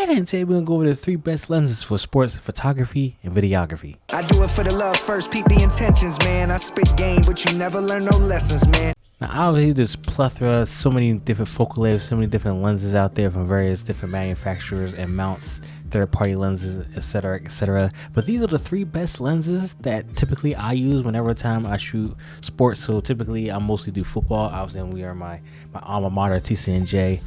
And today we're gonna go over the 3 best lenses for sports photography and videography. I do it for the love first, peep the intentions, man. I spit game, but you never learn no lessons, man. Now obviously there's plethora, so many different focal lengths, so many different lenses out there from various different manufacturers and mounts, third-party lenses, etc, etc. But these are the 3 best lenses that typically I use whenever time I shoot sports. So typically I mostly do football. Obviously we are my alma mater, TCNJ,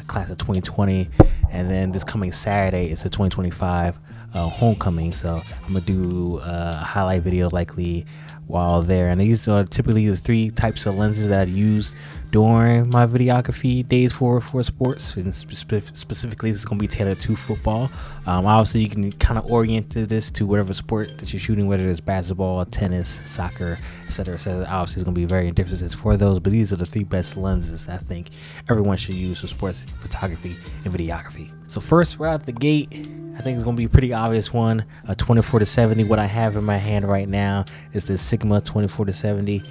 class of 2020, and then this coming Saturday is the 2025 homecoming. So I'm gonna do a highlight video likely while there, and these are typically the 3 types of lenses that I use during my videography days for sports, and specifically this is going to be tailored to football. Obviously you can kind of orient this to whatever sport that you're shooting, whether it's basketball, tennis, soccer, etc, etc. Obviously it's going to be very differences for those, but these are the 3 best lenses that I think everyone should use for sports photography and videography. So first, right out the gate, I think it's going to be a pretty obvious one, a 24-70. What I have in my hand right now is the Sigma 24-70.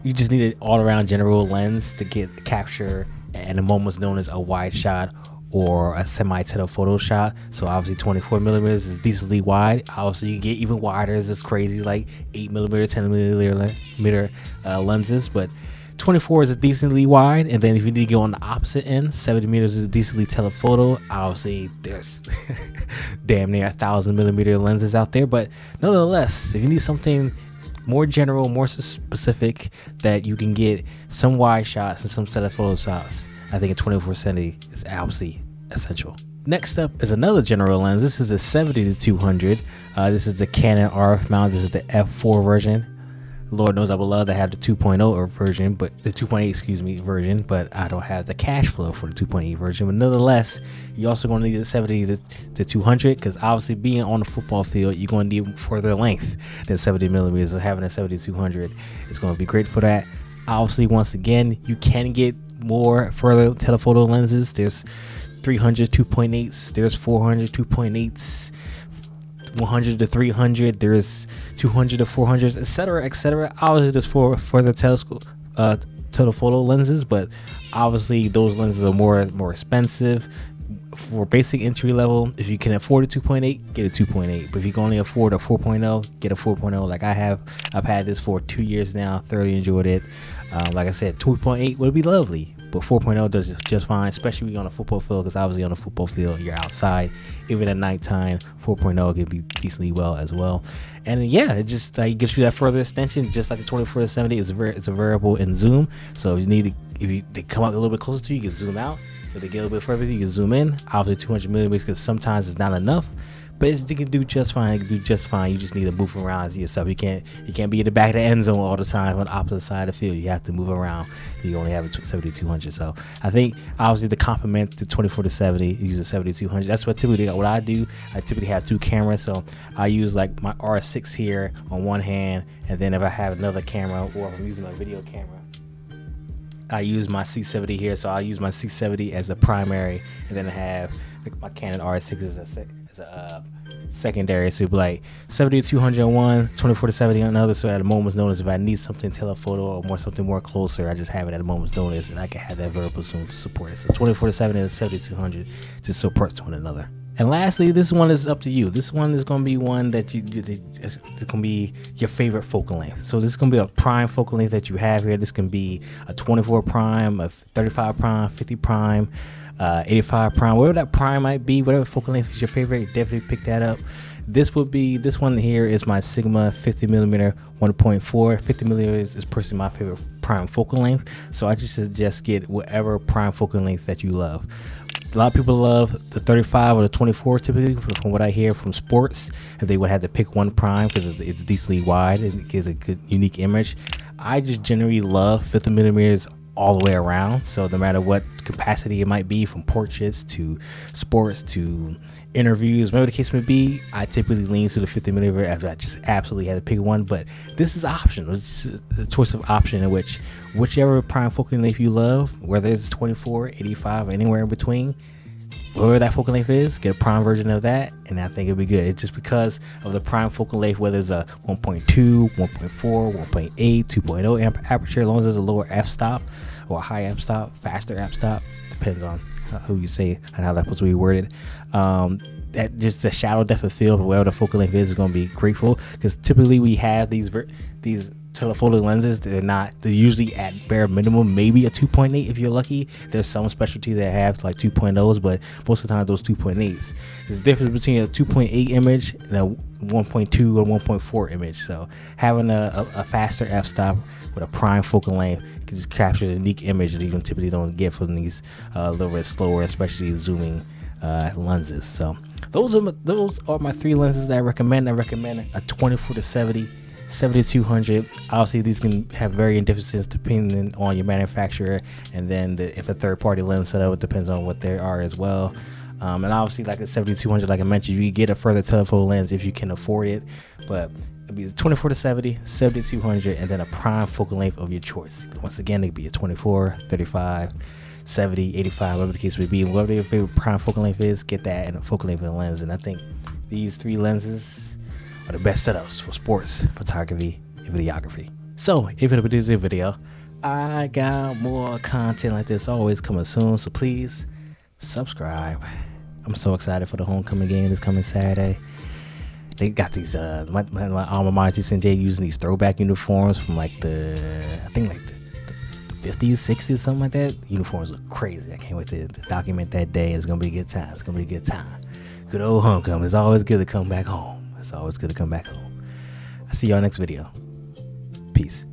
You just need an all-around general lens to get capture and a moment's known as a wide shot or a semi-telephoto shot. So obviously 24 millimeters is decently wide. Obviously you can get even wider. It's crazy, like 8 millimeter, 10 millimeter lenses, but 24 is decently wide. And then if you need to go on the opposite end, 70 meters is decently telephoto. Obviously there's damn near 1,000 millimeter lenses out there, but nonetheless, if you need something more general, more specific, that you can get some wide shots and some telephoto shots, I think a 24-70 is absolutely essential. Next up is another general lens. This is the 70-200. This is the Canon RF mount. This is the f4 version. Lord knows I would love to have the 2.0 version, but the 2.8 version, but I don't have the cash flow for the 2.8 version. But nonetheless, you're also going to need the 70-200, because obviously being on the football field, you're going to need further length than 70 millimeters. So having a 70-200 is going to be great for that. Obviously, once again, you can get more further telephoto lenses. There's 300 2.8s, there's 400 2.8s, 100 to 300, there's 200 to 400s, etc, etc. Obviously just for the telephoto lenses, but obviously those lenses are more expensive. For basic entry level, if you can afford a 2.8, get a 2.8. But if you can only afford a 4.0, get a 4.0 like I have. I've had this for 2 years now, thoroughly enjoyed it. Like I said, 2.8 would be lovely, but 4.0 does just fine, especially when you're on a football field, because obviously on a football field you're outside. Even at nighttime, 4.0 can be decently well as well. And yeah, it just gives you that further extension, just like the 24-70. It's a variable in zoom, so if they come up a little bit closer to you, you can zoom out. If they get a little bit further, you can zoom in. Obviously 200 millimeters, because sometimes it's not enough, but you can do just fine. You can do just fine. You just need to move around yourself. You can't be in the back of the end zone all the time on the opposite side of the field. You have to move around. You only have a 70-200. So I think obviously to complement the 24-70, you use a 70-200. That's what I do. I typically have 2 cameras, so I use like my R6 here on one hand, and then if I have another camera, or if I'm using my video camera, I use my C70 here. So I use my C70 as the primary, and then I have my Canon R6 as a secondary. So it'd be like 70-200 on one, 24-70 on another. So at a moment's notice, if I need something telephoto or something more closer, I just have it at a moment's notice, and I can have that variable zoom to support it. So 24-70 and 70-200 just supports one another. And lastly, this one is up to you. This one is going to be one that it's going to be your favorite focal length. So this is going to be a prime focal length that you have here. This can be a 24 prime, a 35 prime, 50 prime, 85 prime, whatever that prime might be, whatever focal length is your favorite, definitely pick that up. This one here is my Sigma 50 millimeter 1.4. 50 millimeters is personally my favorite prime focal length. So I just suggest get whatever prime focal length that you love. A lot of people love the 35 or the 24 typically, from what I hear from sports, if they would have to pick one prime because it's decently wide and it gives a good unique image. I just generally love 50 millimeters all the way around. So no matter what capacity it might be, from portraits to sports to interviews, whatever the case may be, I typically lean to the 50 millimeter after I just absolutely had to pick one. But this is optional. It's just a choice of option in which whichever prime focal length you love, whether it's 24, 85, or anywhere in between, whatever that focal length is, get a prime version of that, and I think it'll be good. It's just because of the prime focal length, whether it's a 1.2, 1.4, 1.8, 2.0 aperture, as long as there's a lower f-stop or a high f-stop, faster f-stop, depends on who you say and how that's supposed to be worded. That just the shadow depth of field, wherever the focal length is going to be grateful, because typically we have these telephoto lenses. They're usually at bare minimum maybe a 2.8 if you're lucky. There's some specialty that have like 2.0s, but most of the time those 2.8s. There's a difference between a 2.8 image and a 1.2 or 1.4 image. So having a faster f-stop with a prime focal length can just capture the unique image that you typically don't get from these a little bit slower, especially zooming lenses. So those are my 3 lenses that I recommend. I recommend a 24-70, 70-200. Obviously, these can have varying differences depending on your manufacturer, and then if a third-party lens setup, it depends on what they are as well. And obviously, like a 70-200, like I mentioned, you get a further telephoto lens if you can afford it. But it'd be a 24-70, 70-200, and then a prime focal length of your choice. Once again, it'd be a 24, 35. 70, 85, whatever the case would be, whatever your favorite prime focal length is, get that and a focal length of the lens. And I think these 3 lenses are the best setups for sports photography and videography. So if you produce a video, I got more content like this always coming soon, so please subscribe. I'm so excited for the homecoming game this coming Saturday. They got these my alma mater TCNJ using these throwback uniforms from like the 50s, 60s, something like that. Uniforms look crazy. I can't wait to document that day. It's gonna be a good time. It's gonna be a good time. Good old homecoming. It's always good to come back home. It's always good to come back home. I'll see y'all next video. Peace.